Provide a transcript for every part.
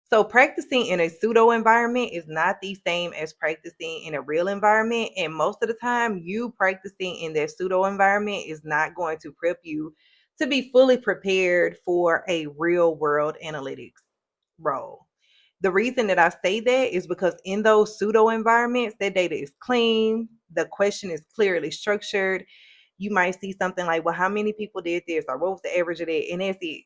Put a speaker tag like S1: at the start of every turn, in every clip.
S1: So practicing in a pseudo environment is not the same as practicing in a real environment. And most of the time, you practicing in that pseudo environment is not going to prep you to be fully prepared for a real world analytics role. The reason that I say that is because in those pseudo environments, that data is clean, the question is clearly structured. You might see something like, well, how many people did this, or what was the average of that? And that's it.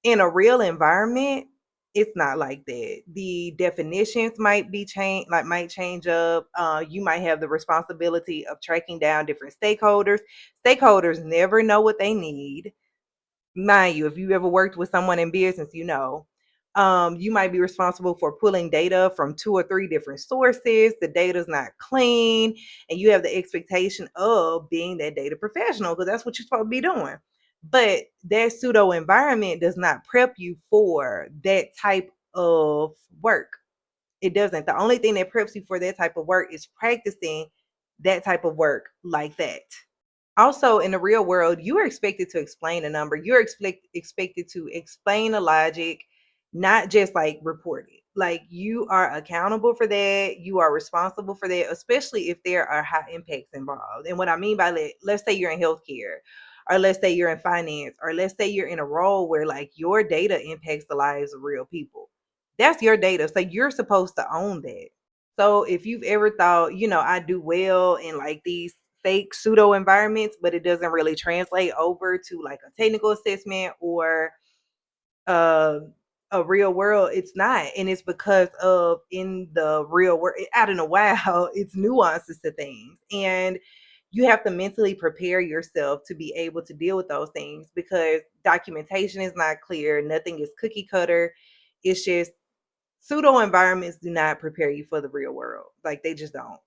S1: In a real environment, it's not like that. The definitions might be changed, like might change up. You might have the responsibility of tracking down different stakeholders. Stakeholders never know what they need. Mind you, if you ever worked with someone in business, you know. You might be responsible for pulling data from two or three different sources. The data's not clean, and you have the expectation of being that data professional because that's what you're supposed to be doing. But that pseudo environment does not prep you for that type of work. It doesn't. The only thing that preps you for that type of work is practicing that type of work like that. Also, in the real world, you are expected to explain a number. You're expected to explain a logic, not just like report it. Like you are accountable for that. You are responsible for that, especially if there are high impacts involved. And what I mean by that, let's say you're in healthcare, or let's say you're in finance, or let's say you're in a role where like your data impacts the lives of real people. That's your data. So you're supposed to own that. So if you've ever thought, I do well in like these fake pseudo environments, but it doesn't really translate over to like a technical assessment or uh, a real world, it's not. And it's because of in the real world, out in a while, it's nuances to things. And you have to mentally prepare yourself to be able to deal with those things because documentation is not clear, nothing is cookie cutter. It's just pseudo environments do not prepare you for the real world. Like they just don't.